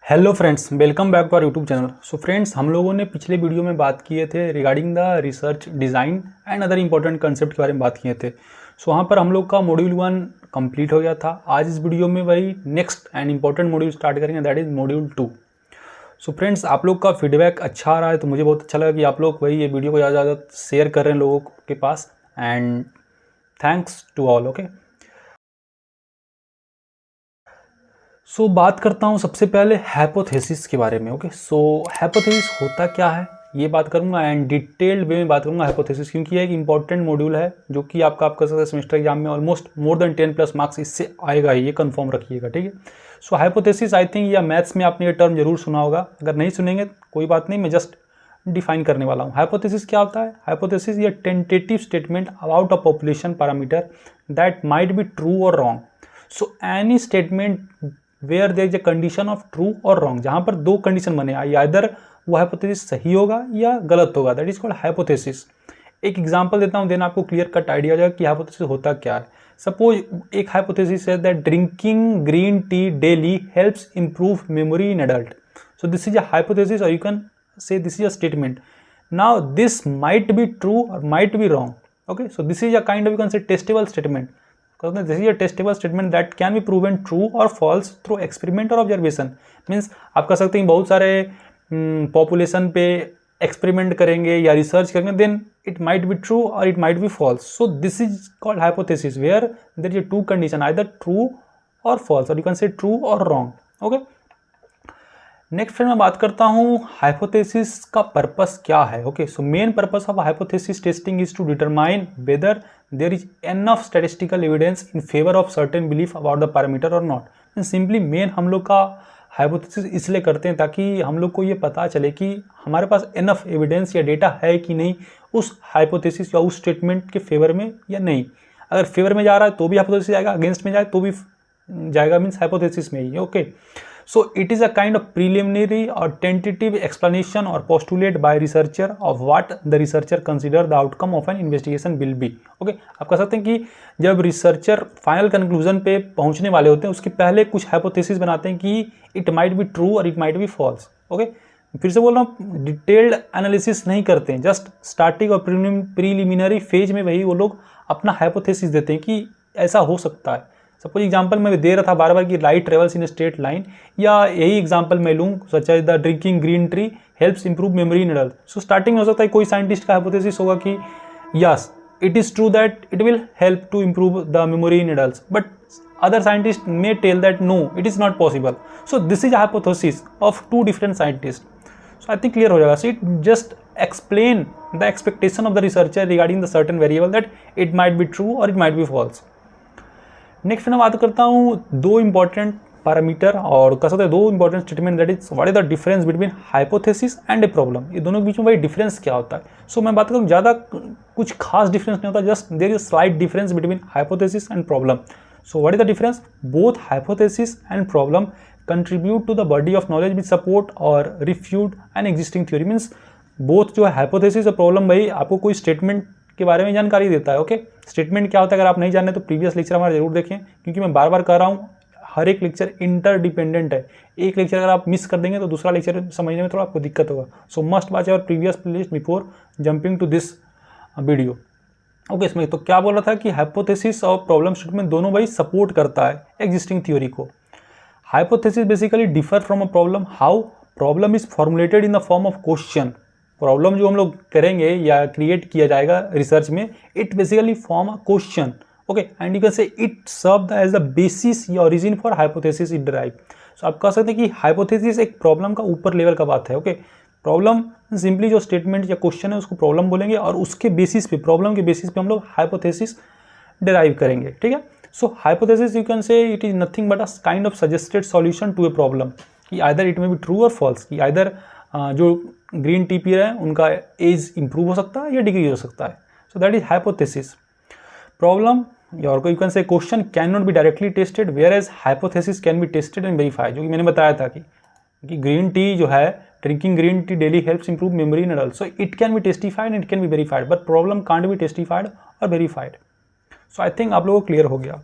Hello friends, welcome back to our YouTube channel. So friends, हम लोगों ने पिछले वीडियो में बात किए थे regarding the research design and other important concept के बारे में बात किए थे। सो वहाँ पर हम लोग का मॉड्यूल 1 कंप्लीट हो गया था। आज इस वीडियो में वही next and important module start करेंगे, that is module 2। So friends, आप लोग का फीडबैक अच्छा आ रहा है तो मुझे बहुत अच्छा लगा कि आप लोग वही ये वीडियो को ज़्यादा ज़्यादा शेयर कर रहे हैं लोगों के पास, and thanks to all. Okay, so बात करता हूँ सबसे पहले हाइपोथेसिस के बारे में। ओके, सो हाइपोथेसिस होता क्या है ये बात करूँगा एंड डिटेल्ड वे में बात करूँगा हाइपोथेसिस, क्योंकि ये एक इंपॉर्टेंट मॉड्यूल है जो कि आप कर सकते हैं सेमेस्टर एग्जाम में। ऑलमोस्ट मोर देन 10+ मार्क्स इससे आएगा ही, ये कंफर्म रखिएगा, ठीक है। सो हाइपोथेसिस, आई थिंक या मैथ्स में आपने ये टर्म जरूर सुना होगा। अगर नहीं सुनेंगे कोई बात नहीं, मैं जस्ट डिफाइन करने वाला हूँ। हाइपोथेसिस क्या होता है? हाइपोथेसिस ये tentative statement about a population parameter that might be true और wrong. So any statement where there is a condition of true और रॉन्ग, जहां पर दो कंडीशन बने, आइदर वो हाइपोथेसिस सही होगा या गलत होगा, दैट इज कॉल्ड हाइपोथेसिस। एक एग्जांपल देता हूं, देन आपको क्लियर कट आइडिया हो जाएगा कि हाइपोथेसिस होता क्या है। सपोज एक हाइपोथेसिस है that drinking green tea daily helps improve memory in adult. So this is a hypothesis और you can say this is a statement. Now this might be true or might be wrong. Okay, so this is a kind of, you can say, testable statement. This is a testable statement that can be proven true or false through experiment or observation. Means आप कह सकते हैं बहुत सारे population पे experiment करेंगे या research करेंगे, then it might be true और it might be false. So this is called hypothesis where there is two condition, either true और फॉल्स, और यू कैन से ट्रू और रॉन्ग। ओके, नेक्स्ट फिर मैं बात करता हूँ हाइपोथेसिस का पर्पस क्या है। Okay, so main purpose of hypothesis testing is to determine whether there is enough statistical evidence in favour of certain belief about the parameter और नॉट। सिंपली मेन हम लोग का हाइपोथेसिस इसलिए करते हैं ताकि हम लोग को ये पता चले कि हमारे पास एनफ एविडेंस या डेटा है कि नहीं उस हाइपोथेसिस या उस स्टेटमेंट के फेवर में या नहीं। अगर फेवर में जा रहा है तो भी हाइपोथेसिस जाएगा, अगेंस्ट में जाए तो भी जाएगा, मीन्स हाइपोथेसिस में ही। Okay, so it is a kind of preliminary or tentative explanation or postulate by researcher of what the researcher consider the outcome of an investigation will be. Okay, आप कह सकते हैं कि जब रिसर्चर फाइनल कंक्लूजन पे पहुंचने वाले होते हैं उसके पहले कुछ हाइपोथेसिस बनाते हैं कि इट माइट बी ट्रू और it might be false. Okay, फिर से बोल रहा हूँ, डिटेल्ड एनालिसिस नहीं करते हैं, जस्ट स्टार्टिंग और प्रीलिमिनरी फेज में वही वो लोग अपना हाइपोथेसिस देते हैं कि ऐसा हो सकता है। सपोज एग्जांपल मैं दे रहा था बार बार कि light travels in straight line, या यही एग्जांपल मैं लूँ such as the drinking green tea helps improve memory in adult. So starting में हो सकता है कोई साइंटिस्ट का हाइपोथेसिस होगा कि yes it is true that it will help to improve the memory in adult, but other scientists may tell that no, it is not possible. So this is a hypothesis of two different scientists. So I think clear हो जाएगा. So it just explain the expectation of the researcher regarding the certain variable that it might be true or it might be false. Next मैं बात करता हूँ दो important parameter और कह सकते हैं दो important statement, that is what is the difference between hypothesis and a problem. ये दोनों के बीच में वही डिफरेंस क्या होता है। सो मैं बात करूँ ज़्यादा कुछ खास डिफरेंस नहीं होता, just there is slight difference between hypothesis and problem. So what is the difference? Both hypothesis and problem contribute to the body of knowledge which support और refute an existing theory. Means both जो है hypothesis और problem भाई आपको कोई statement के बारे में जानकारी देता है। ओके, स्टेटमेंट क्या होता है अगर आप नहीं जाने तो प्रीवियस लेक्चर हमारा जरूर देखें, क्योंकि मैं बार बार कह रहा हूँ हर एक लेक्चर इंटरडिपेंडेंट है। एक लेक्चर अगर आप मिस कर देंगे तो दूसरा लेक्चर समझने में थोड़ा आपको दिक्कत होगा। So must watch our previous playlist before jumping to this video. Okay, इसमें तो क्या बोल रहा था कि हाइपोथेसिस और प्रॉब्लम स्टेटमेंट दोनों भाई सपोर्ट करता है एग्जिस्टिंग थ्योरी को। Hypothesis basically differ from a problem how problem is formulated in the form of question. Problem जो हम लोग करेंगे या क्रिएट किया जाएगा रिसर्च में, it basically form a question. Okay, and you can say it serve as the basis या origin for hypothesis it derive. So आप कह सकते हैं कि हाइपोथेसिस एक प्रॉब्लम का ऊपर लेवल का बात है। ओके, प्रॉब्लम सिंपली जो स्टेटमेंट या क्वेश्चन है उसको प्रॉब्लम बोलेंगे और उसके बेसिस पे, प्रॉब्लम के बेसिस पे हम लोग हाइपोथेसिस डिराइव करेंगे, ठीक है। So hypothesis you can say it is nothing but a kind of suggested solution to a problem, कि either it may be true और फॉल्स, कि आइदर जो ग्रीन टी पी रहे हैं उनका एज इंप्रूव हो सकता है या डिक्रीज हो सकता है। So that is hypothesis. Problem और you can say question can not be directly tested, whereas hypothesis can be tested and verified, जो कि मैंने बताया था कि ग्रीन टी जो है, drinking green tea daily helps improve memory in adult. So it can be testified and it can be verified, but problem can't be testified और verified. So I think आप लोगों को क्लियर हो गया।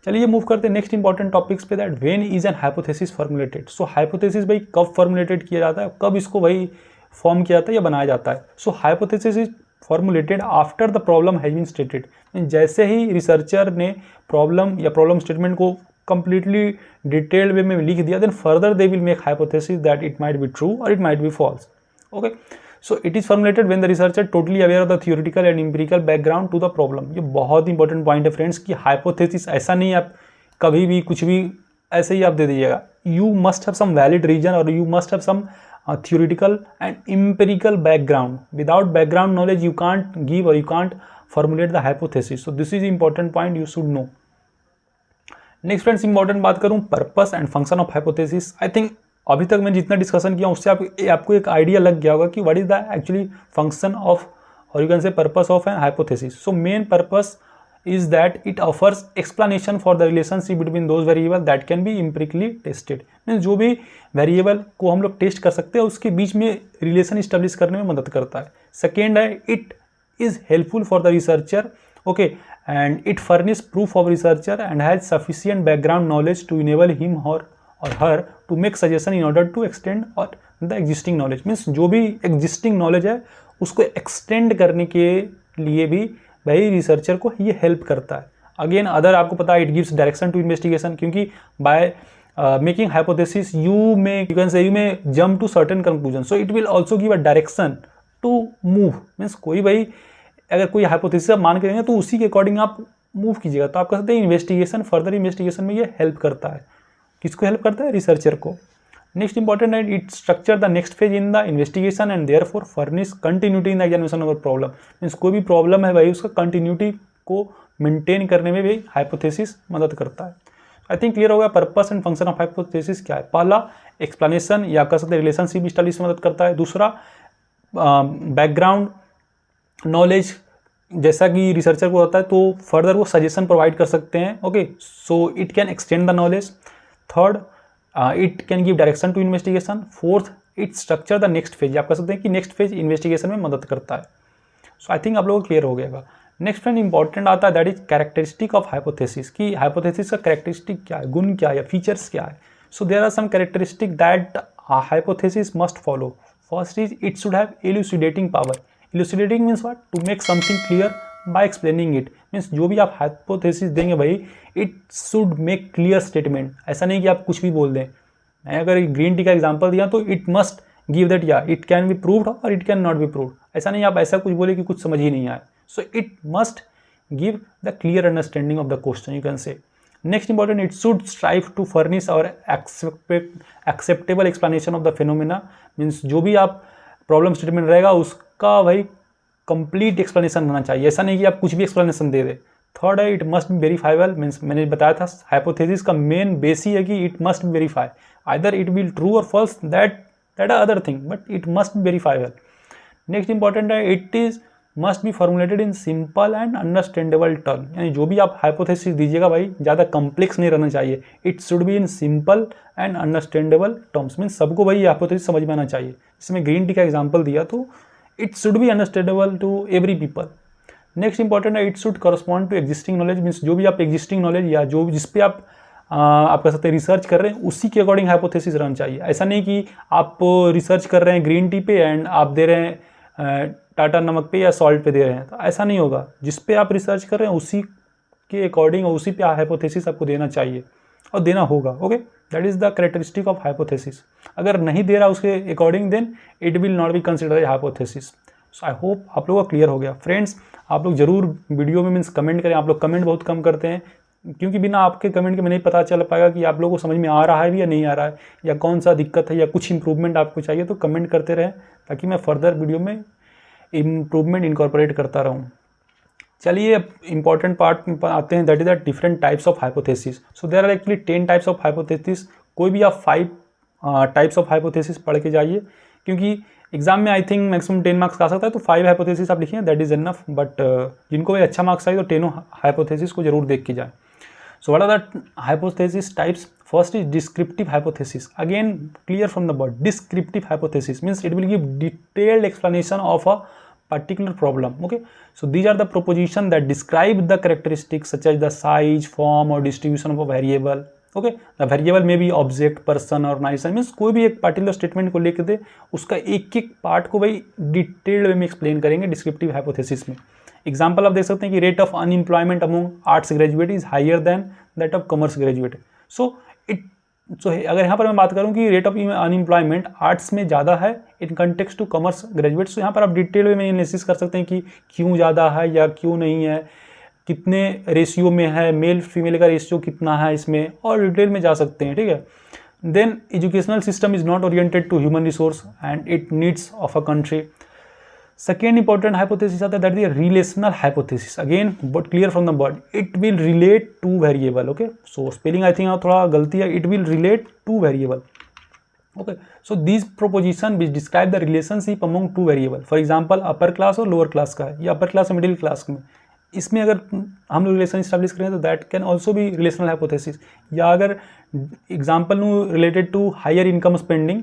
चलिए move करते हैं नेक्स्ट इंपॉर्टेंट टॉपिक्स पे, that when is an hypothesis formulated. So hypothesis भाई कब फॉर्मुलेटेड किया जाता है, कब इसको भाई फॉर्म किया जाता है या बनाया जाता है। So hypothesis is formulated after the problem has been stated. जैसे ही रिसर्चर ने प्रॉब्लम या प्रॉब्लम स्टेटमेंट को कंप्लीटली डिटेल्ड वे में लिख दिया, then further they will make hypothesis that it might be true और it might be false. Okay, so it is formulated when the researcher totally aware of the theoretical and empirical background to the problem. ये बहुत important point है friends कि hypothesis ऐसा नहीं आप कभी भी कुछ भी ऐसे ही आप दे दीजिएगा। You must have some valid reason और you must have some theoretical and empirical background. Without background knowledge you can't give or you can't formulate the hypothesis. So this is important point you should know. Next friends, important बात करूँ purpose and function of hypothesis. I think अभी तक मैं जितना discussion किया उससे आपको एक आइडिया लग गया होगा कि what is the actually function of or you can say purpose of an hypothesis. So main purpose is that it offers explanation for the relationship between those variable that can be empirically tested. Means जो भी variable को हम लोग test कर सकते हैं उसके बीच में रिलेशन इस्टेब्लिश करने में मदद करता है। सेकेंड है it is helpful for the researcher, okay, and it furnish proof of researcher and has sufficient background knowledge to enable him और her to make suggestion in order to extend और the existing knowledge. Means जो भी existing knowledge है उसको extend करने के लिए भी भाई रिसर्चर को ये हेल्प करता है। अगेन अदर आपको पता है it gives direction to investigation, क्योंकि by making hypothesis you may jump to certain conclusion, so it will also give a direction to move. Means कोई भाई अगर कोई हाइपोथेसिस आप मान के देंगे तो उसी के अकॉर्डिंग आप मूव कीजिएगा। तो आप कह सकते हैं इन्वेस्टिगेशन, फर्दर इन्वेस्टिगेशन में ये हेल्प करता है। किसको हेल्प करता है? रिसर्चर को। नेक्स्ट इंपॉर्टेंट है it structure the next phase in the investigation and therefore furnish continuity in the examination of problem. Means कोई भी प्रॉब्लम है भाई उसका कंटिन्यूटी को मेंटेन करने में भी हाइपोथेसिस मदद करता है। आई थिंक क्लियर हो गया purpose and function of hypothesis क्या है। पहला एक्सप्लेनेशन या कह सकते हैं रिलेशनशिप स्टडीज में मदद करता है। दूसरा बैकग्राउंड नॉलेज, जैसा कि रिसर्चर को होता है तो फर्दर वो सजेशन प्रोवाइड कर सकते हैं। Okay, so it can extend the knowledge. Third, it can give direction to investigation. Fourth, it structure the next phase. आप कह सकते हैं कि नेक्स्ट फेज इन्वेस्टिगेशन में मदद करता है। सो आई थिंक आप लोगों को क्लियर हो गया। नेक्स्ट फ्रेंड इंपॉर्टेंट आता है that is characteristic of hypothesis, कि हाइपोथेसिस का कैरेक्टरिस्टिक क्या है, गुण क्या है या फीचर्स क्या है। So there are some characteristic that hypothesis must follow. First is it should have elucidating power. Elucidating means what? To make something clear by explaining it. Means जो भी आप हाइपोथेसिस देंगे भाई it should make clear statement. ऐसा नहीं कि आप कुछ भी बोल दें। मैं अगर ग्रीन टी का एग्जांपल दिया तो इट मस्ट गिव दैट या इट कैन बी प्रूव्ड और it can not be proved. ऐसा नहीं आप ऐसा कुछ बोले कि कुछ समझ ही नहीं आए। So it must give the clear understanding of the question, you can say. Next important, it should strive to furnish और acceptable explanation of the phenomena. Means जो भी आप प्रॉब्लम स्टेटमेंट रहेगा उसका भाई कंप्लीट एक्सप्लेनेशन होना चाहिए। ऐसा नहीं कि आप कुछ भी एक्सप्लेनेशन दे दे। थर्ड है it must be verifiable. Means मैंने बताया था हाइपोथेसिस का मेन बेस ही है कि it must be verify. Either it will true और false, that are other thing, but it must be verifiable. Next important है it is must be formulated in simple and understandable term. यानी जो भी आप hypothesis दीजिएगा भाई ज़्यादा complex नहीं रहना चाहिए। It should be in simple and understandable terms. Means सबको भाई हाइपोथेसिस समझ में आना चाहिए। जिसमें ग्रीन टी का एग्जांपल दिया तो it should be understandable to every people. Next important है it should correspond to existing knowledge. Means जो भी आप एग्जिस्टिंग नॉलेज या जो जिस पे आप कह सकते हैं रिसर्च कर रहे हैं उसी के अकॉर्डिंग हाइपोथेसिस रहना चाहिए। ऐसा नहीं कि आप रिसर्च कर रहे हैं ग्रीन टी पे एंड आप दे रहे हैं टाटा नमक पे या सॉल्ट पे दे रहे हैं, तो ऐसा नहीं होगा। जिस पे आप रिसर्च कर रहे हैं उसी के अकॉर्डिंग और उसी पे हाइपोथेसिस आपको देना चाहिए और देना होगा। Okay, that is the characteristic of hypothesis. अगर नहीं दे रहा उसके according then it will not be consider a hypothesis. So I hope आप लोगों को क्लियर हो गया। फ्रेंड्स, आप लोग जरूर वीडियो में मीन्स कमेंट करें। आप लोग कमेंट बहुत कम करते हैं क्योंकि बिना आपके कमेंट के मैं नहीं पता चल पाएगा कि आप लोगों को समझ में आ रहा है भी या नहीं आ रहा है, या कौन सा दिक्कत है या कुछ इंप्रूवमेंट आपको चाहिए। तो कमेंट करते रहें ताकि मैं फर्दर वीडियो में इम्प्रूवमेंट इनकॉर्पोरेट करता रहूँ। चलिए अब इंपॉर्टेंट पार्ट पर आते हैं, that is the different types of hypothesis. So there are actually 10 types of hypothesis. कोई भी आप 5 टाइप्स ऑफ हाइपोथेसिस पढ़ के जाइए, क्योंकि एग्जाम में आई थिंक मैक्सिमम 10 मार्क्स आ सकता है। तो 5 हाइपोथेसिस आप लिखिए, दैट इज इनफ। बट जिनको भी अच्छा मार्क्स चाहिए तो 10 हाइपोथेसिस को जरूर देख के जाए। So what are the hypothesis types? First is descriptive hypothesis. Again, clear from the word. Descriptive hypothesis means it will give detailed explanation of a particular problem. Okay, so these are the proposition that describe the characteristics such as the size, form or distribution of a variable. Okay, the variable may be object, person और organisation, means कोई भी एक particular statement को लेकर दे, उसका एक एक part को भाई डिटेल्ड वे में एक्सप्लेन करेंगे डिस्क्रिप्टिव हाइपोथेसिस में. एग्जाम्पल आप देख सकते हैं कि rate of unemployment among arts graduate is higher than that of commerce graduate. So अगर यहाँ पर मैं बात करूँ कि रेट ऑफ अनएम्प्लॉयमेंट आर्ट्स में ज़्यादा है in context to commerce graduate, so यहाँ पर आप डिटेल वे में एनालिसिस कर सकते हैं कि क्यों ज़्यादा है या क्यों नहीं है, कितने रेशियो में है, मेल फीमेल का रेशियो कितना है इसमें, और डिटेल में जा सकते हैं. ठीक है. Then educational system is not oriented to human resource and it needs of a country. Second important hypothesis आता है that is relational hypothesis. Again but clear from the word, it will relate to variable. Okay, so spelling I think थोड़ा गलती है, it will relate to variable. Okay, so these proposition which describe the relationship among two variable, for example upper class और lower class का है या upper class और middle class में, इसमें अगर हम लोग रिलेशन इस्टेब्लिश करें तो that can also be relational hypothesis. या अगर example new related to higher income spending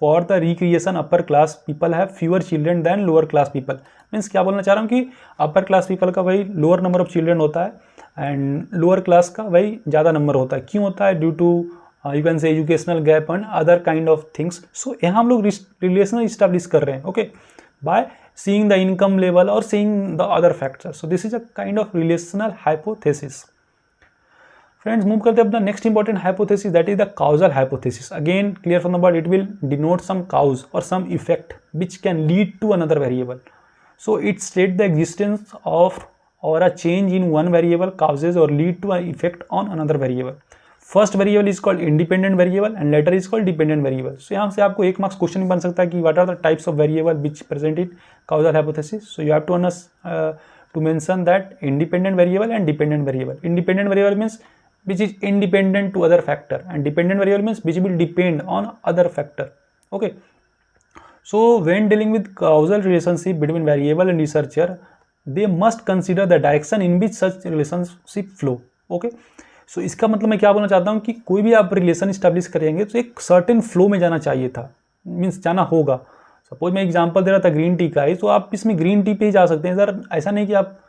for the recreation upper class people have fewer children than lower class people. Means क्या बोलना चाह रहा हूँ कि अपर क्लास पीपल का वही लोअर नंबर ऑफ चिल्ड्रन होता है एंड लोअर क्लास का वही ज़्यादा नंबर होता है. क्यों होता है? Due to you can say educational gap and other kind of things. So यहाँ हम लोग रिलेशन इस्टेब्लिश कर रहे हैं. Okay, by seeing the income level or seeing the other factors. So this is a kind of relational hypothesis. Friends, move करते हैं अपना next important hypothesis, that is the causal hypothesis. Again, clear from the word, it will denote some cause or some effect which can lead to another variable. So it states the existence of or a change in one variable causes or lead to an effect on another variable. First variable is called independent variable and later is called dependent variable. So यहाँ से आपको एक marks question बन सकता है कि what are the types of variable which present in causal hypothesis. So you have to mention that independent variable and dependent variable. Independent variable means which is independent to other factor and dependent variable means which will depend on other factor. Okay, so when dealing with causal relationship between variable and researcher, they must consider the direction in which such relationship flow. Okay, so इसका मतलब मैं क्या बोलना चाहता हूँ कि कोई भी आप रिलेशन इस्टेब्लिश करेंगे तो एक सर्टेन फ्लो में जाना चाहिए था, मीन्स जाना होगा. सपोज मैं एग्जांपल दे रहा था ग्रीन टी का ही, तो आप इसमें ग्रीन टी पे ही जा सकते हैं सर. ऐसा नहीं कि आप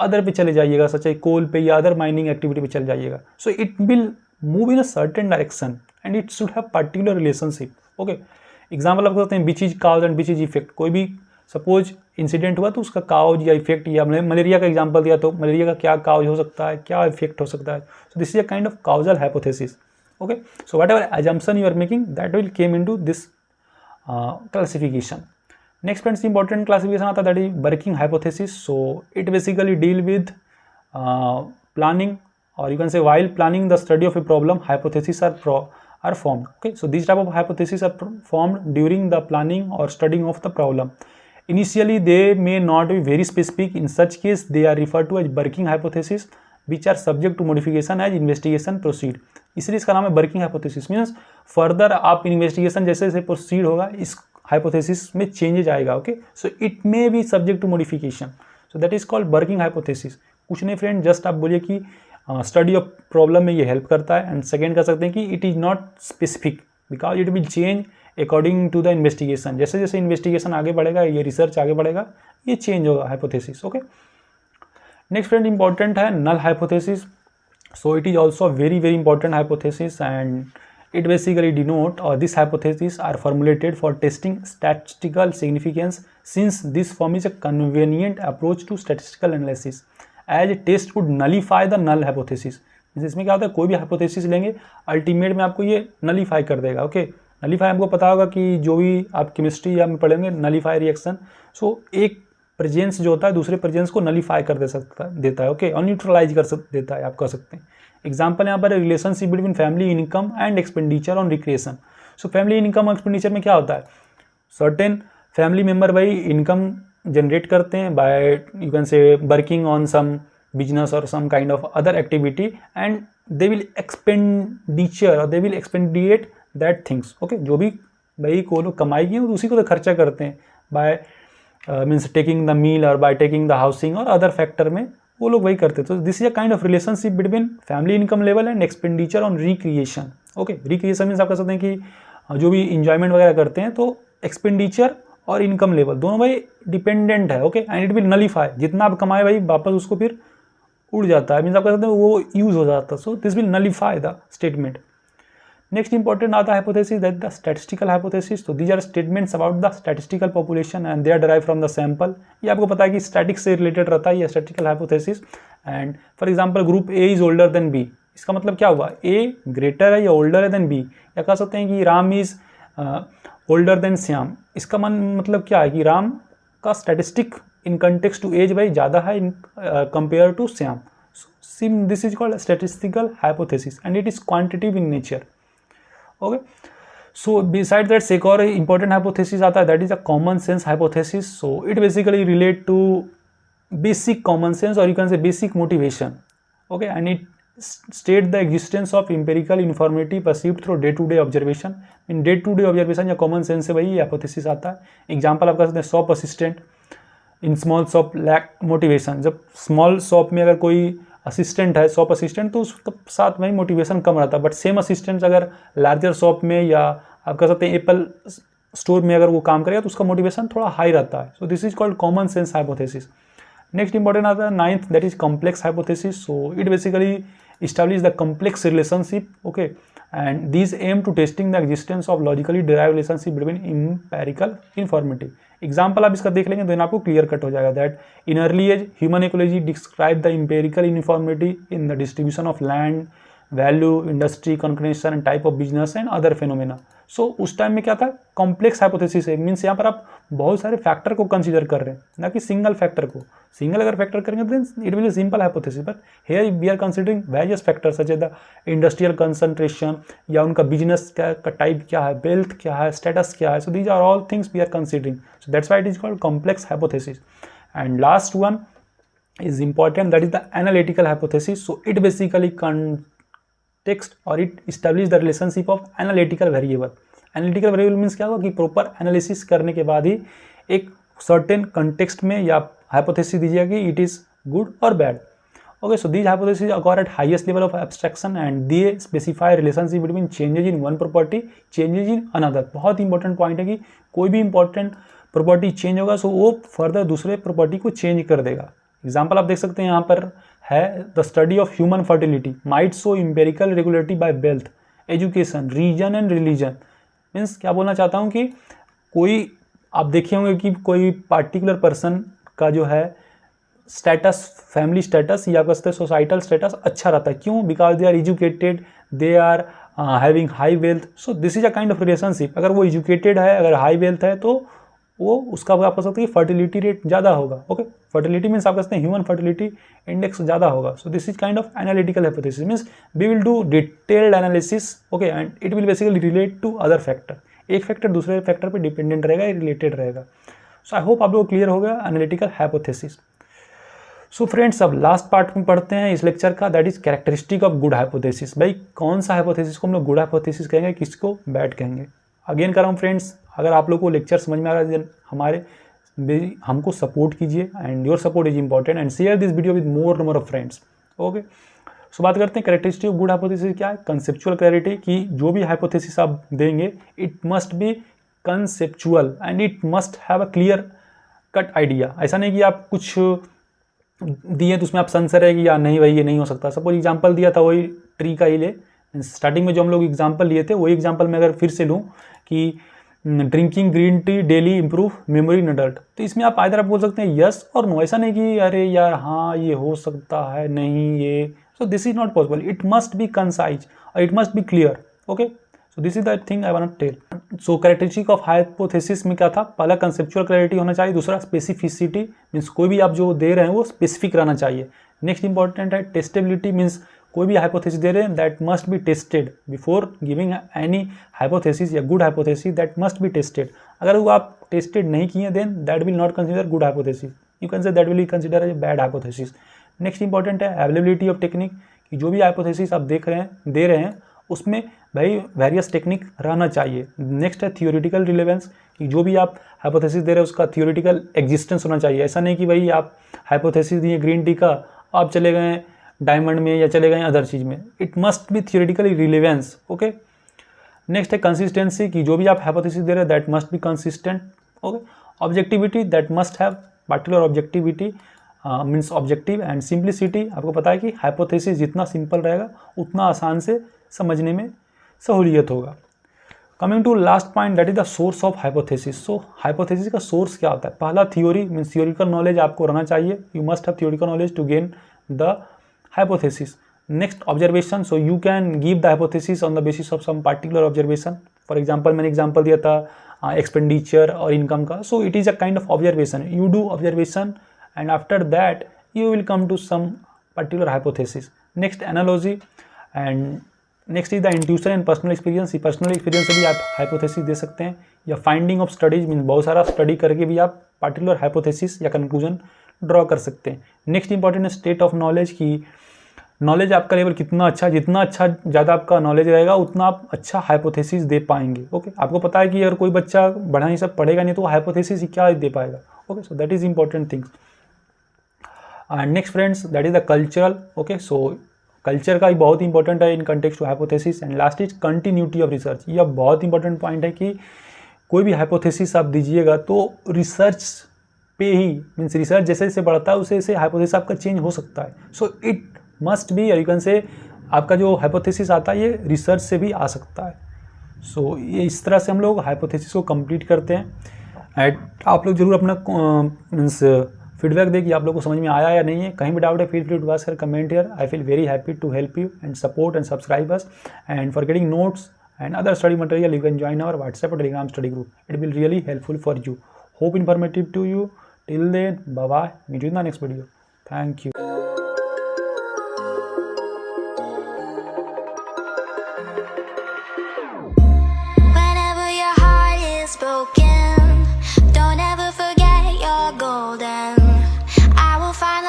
अदर पे चले जाइएगा, सच है कोल पे या अदर माइनिंग एक्टिविटी पे चले जाइएगा. सो it will move in a certain direction and it should have particular relationship. Okay, example आप कहते हैं which is cause and which is effect. कोई भी सपोज इंसिडेंट हुआ तो उसका काउज या इफेक्ट, या मलेरिया का एग्जांपल दिया तो मलेरिया का क्या काउज हो सकता है, क्या इफेक्ट हो सकता है. So this is a kind of causal hypothesis. Okay, so what ever assumption you are making that will came into this classification. Next friends, important classification आता है that is working hypothesis. So it basically deal with planning, or you can say while planning the study of a problem, hypotheses are formed. Okay, so these type of hypotheses are formed during the planning or studying of the problem. Initially they may not be very specific. In such case they are referred to as working hypothesis which are subject to modification as investigation proceed. इसलिए इसका नाम है working hypothesis. Means further आप investigation जैसे जैसे proceed होगा इस hypothesis में चेंजेज आएगा. Okay, so it may be subject to modification. So that is called working hypothesis. कुछ नहीं फ्रेंड, जस्ट आप बोलिए कि स्टडी ऑफ प्रॉब्लम में ये हेल्प करता है. एंड सेकेंड कर सकते हैं कि it is not specific because it will change according to the investigation. जैसे जैसे इन्वेस्टिगेशन आगे बढ़ेगा, ये रिसर्च आगे बढ़ेगा, ये चेंज होगा hypothesis. Okay, next friend important है null hypothesis. So it is also very very important hypothesis and it basically denote or this hypothesis are formulated for testing statistical significance, since this form is a convenient approach to statistical analysis as a test would nullify the null hypothesis. इसमें क्या होता है, कोई भी hypothesis लेंगे ultimate में आपको ये नलीफाई कर देगा. ओके, नलीफाई आपको पता होगा कि जो भी आप केमिस्ट्री या में पढ़ेंगे नलीफाई रिएक्शन. सो एक प्रेजेंस जो होता है दूसरे प्रेजेंस को नलीफाई कर देता है. ओके, और न्यूट्रलाइज कर देता है, आप कह सकते हैं. एग्जाम्पल यहाँ पर relationship between family income and expenditure on recreation. So family income और एक्सपेंडिचर में क्या होता है, सर्टेन फैमिली मेम्बर भाई इनकम जनरेट करते हैं by you can say working on some business और some kind of other activity and they will expenditure और they will expendiate that things. Okay, जो भी भाई को लोग कमाई की उसी को तो खर्चा करते हैं by means taking the meal और बाय टेकिंग द हाउसिंग और अदर फैक्टर में वो लोग वही करते हैं. तो this is a kind of relationship between family income level and expenditure on recreation. Okay, recreation means आप कह सकते हैं कि जो भी इंजॉयमेंट वगैरह करते हैं तो एक्सपेंडिचर और इनकम लेवल दोनों भाई डिपेंडेंट है, okay, and it will nullify, जितना आप कमाए भाई वापस उसको फिर उड़ जाता है, मीन्स आप कह सकते हैं वो यूज हो जाता है, so this will nullify the statement. Next important आता है hypothesis, that the statistical hypothesis. तो these are statements about the statistical population and they are derive from the sample. ये आपको पता है कि स्टैटिक्स से रिलेटेड रहता है ये statistical hypothesis. And for example group A is older than B, इसका मतलब क्या हुआ, ए ग्रेटर है या ओल्डर है देन बी, या कह सकते हैं कि Ram is older than Shyam. इसका मतलब क्या है कि राम का statistic in context to age भाई ज़्यादा है in compare to Shyam. This is called statistical hypothesis and it is quantitative in nature, okay. So beside that एक और इंपॉर्टेंट हाइपोथेसिस आता है, that is a common sense hypothesis. So it basically relate to basic common sense और you can say basic motivation, okay, and it state the existence of empirical informative perceived through day to day observation. In day to day observation या common sense से वही hypothesis आता है। Example आप कह सकते हैं shop assistant in small shop lack motivation. जब स्मॉल शॉप में अगर कोई असिस्टेंट है, शॉप असिस्टेंट, तो उसके साथ में मोटिवेशन कम रहता है, बट सेम असिस्टेंट अगर लार्जर शॉप में या आप कह सकते हैं एप्पल स्टोर में अगर वो काम करेगा तो उसका मोटिवेशन थोड़ा हाई रहता है। So this is called common sense hypothesis. Next important आता है ninth, that is complex hypothesis. So it basically establish the complex relationship, okay, and these aim to testing the existence of logically derived relationship between empirical informative। Example आप इसका देख लेंगे तो आपको clear cut हो जाएगा, that in early age human ecology describe the empirical informative in the distribution of land value industry concentration and type of business and other phenomena. सो उस टाइम में क्या था, कॉम्प्लेक्स हाइपोथेसिस है, मीन्स यहाँ पर आप बहुत सारे फैक्टर को कंसीडर कर रहे हैं, ना कि सिंगल फैक्टर को। सिंगल अगर फैक्टर करेंगे तो it will simple hypothesis, but here we are considering various factors such as the industrial concentration या उनका बिजनेस का टाइप क्या है, वेल्थ क्या है, स्टेटस क्या है। So these are all things we are considering, so that's why it is called complex hypothesis. And last one is important, that is the analytical hypothesis. So it basically context or it establish the relationship of analytical variable। analytical variable means क्या होगा कि proper analysis करने के बाद ही एक certain context में या hypothesis दीजिएगा कि इट इज गुड और bad, okay. So these hypothesis occur at highest level of abstraction and they specify relationship between changes in one property changes in another। बहुत इंपॉर्टेंट पॉइंट है कि कोई भी इंपॉर्टेंट प्रॉपर्टी चेंज होगा सो वो further दूसरे property को चेंज कर देगा। एग्जाम्पल आप देख सकते हैं यहाँ पर है, the study of human fertility might show empirical regulatory by wealth education region and religion. Means क्या बोलना चाहता हूँ कि कोई आप देखे होंगे कि कोई पार्टिकुलर पर्सन का जो है स्टेटस, फैमिली स्टेटस या कहते हैं सोसाइटल स्टेटस अच्छा रहता है, क्यों, because they are educated, they are having high wealth. So this is a kind of relationship. अगर वो एजुकेटेड है, अगर हाई वेल्थ है, तो वो उसका आप कह सकते हैं फर्टिलिटी रेट ज़्यादा होगा, ओके। फर्टिलिटी मीन्स आप कह सकते हैं ह्यूमन फर्टिलिटी इंडेक्स ज़्यादा होगा। So this is kind of analytical hypothesis, means we will do detailed analysis, okay, and it will basically relate to other factor. एक फैक्टर दूसरे फैक्टर पे डिपेंडेंट रहेगा, रिलेटेड रहेगा। सो आई होप आप लोग clear हो गया एनालिटिकल हाइपोथेसिस। सो फ्रेंड्स अब लास्ट पार्ट में पढ़ते हैं इस लेक्चर का, that is characteristic of good hypothesis. भाई कौन सा हाइपोथेसिस को हम लोग गुड हाइपोथेसिस कहेंगे, किसको बैड कहेंगे। अगेन कर रहा हूँ फ्रेंड्स, अगर आप लोग को लेक्चर समझ में आ रहा है हमारे हमको सपोर्ट कीजिए and your support is important and share this video with more number of friends, okay. So बात करते हैं कैरेक्टरिस्टिक ऑफ गुड हाइपोथेसिस क्या है। कंसेप्चुअल क्लैरिटी, कि जो भी हाइपोथेसिस आप देंगे it must B conceptual and it must have a clear cut idea. ऐसा नहीं कि आप कुछ दिए तो उसमें आप संशय रहेगी या नहीं भाई ये नहीं हो सकता। सपोज एग्जाम्पल दिया था वही ट्री का ही ले, स्टार्टिंग में जो हम लोग एग्जाम्पल लिए थे वही एग्जाम्पल में अगर फिर से लूँ कि drinking green tea daily improve memory in adult, तो इसमें आप आइदर आप बोल सकते हैं यस और नो। ऐसा नहीं कि अरे यार हाँ ये हो सकता है, नहीं ये, so this is not possible. It must be concise और it must be clear, okay. So this is the thing I want to tell. So characteristic of hypothesis में क्या था, पहला कंसेप्चुअल क्लैरिटी होना चाहिए, दूसरा स्पेसिफिसिटी, मीन्स कोई भी आप जो दे रहे हैं वो स्पेसिफिक रहना चाहिए। नेक्स्ट इंपॉर्टेंट है टेस्टेबिलिटी, मीन्स कोई भी हाइपोथेसिस दे रहे हैं that must be tested before giving any hypothesis या good hypothesis, that must be tested. अगर वो आप टेस्टेड नहीं किए then that will not consider good hypothesis, you can say that will consider as bad hypothesis. Next important है availability of technique, कि जो भी हाइपोथेसिस आप दे रहे हैं उसमें भाई वेरियस टेक्निक रहना चाहिए। नेक्स्ट है थियोरिटिकल रिलेवेंस, कि जो भी आप हाइपोथेसिस दे रहे हैं उसका थियोरिटिकल एग्जिस्टेंस होना चाहिए। ऐसा नहीं कि भाई आप हाइपोथेसिस दिए ग्रीन टी का, आप चले गए डायमंड में या चले गए अदर चीज़ में, it must B theoretically relevance, okay. Next है कंसिस्टेंसी, कि जो भी आप हाइपोथेसिस दे रहे हैं that must be consistent, okay, objectivity that must have particular objectivity means objective and simplicity. आपको पता है कि हाइपोथेसिस जितना सिंपल रहेगा उतना आसान से समझने में सहूलियत होगा। Coming to last point that is the source of hypothesis. So hypothesis का सोर्स क्या होता है? पहला थ्योरी मीन्स थियोरिकल नॉलेज आपको रहना चाहिए, you must have theoretical knowledge to gain the hypothesis. Next observation, so you can give the hypothesis on the basis of some particular observation. For example मैंने example दिया था expenditure और income का, so it is a kind of observation, you do observation and after that you will come to some particular hypothesis. Next analogy and next is the intuition and personal experience। Personal experience से भी आप hypothesis दे सकते हैं, या finding of studies mean बहुत सारा study करके भी आप पार्टिकुलर हाइपोथेसिस या कंक्लूजन ड्रॉ कर सकते हैं। नेक्स्ट इंपॉर्टेंट है स्टेट ऑफ नॉलेज की नॉलेज आपका लेवल कितना अच्छा, जितना अच्छा ज़्यादा आपका नॉलेज रहेगा उतना आप अच्छा हाइपोथेसिस दे पाएंगे। ओके, आपको पता है कि अगर कोई बच्चा बढ़ा नहीं सब पढ़ेगा नहीं तो हाइपोथेसिस क्या दे पाएगा। Okay, so that is important things. And next friends that is the cultural. Okay, so culture का बहुत इंपॉर्टेंट है in context to hypothesis. And last is continuity of research. यह बहुत इंपॉर्टेंट पॉइंट है कि कोई भी हाइपोथेसिस आप दीजिएगा तो रिसर्च पे ही मीन्स रिसर्च जैसे जैसे बढ़ता है उसे हाइपोथेसिस आपका चेंज हो सकता है। सो it must B you can से आपका जो हाइपोथेसिस आता है ये रिसर्च से भी आ सकता है। सो ये इस तरह से हम लोग हाइपोथेसिस को कंप्लीट करते हैं। एंड आप लोग जरूर अपना मीन्स फीडबैक दें कि आप लोगों को समझ में आया या नहीं है। कहीं भी डाउट है फील फ्री टू आस्क कर comment here. I feel very happy to help you and support and subscribe us and for getting notes and other study material you can join our WhatsApp or Telegram study group. It will really helpful for you. Hope informative to you. Till then, bye bye. Meet you in the next video. Thank you.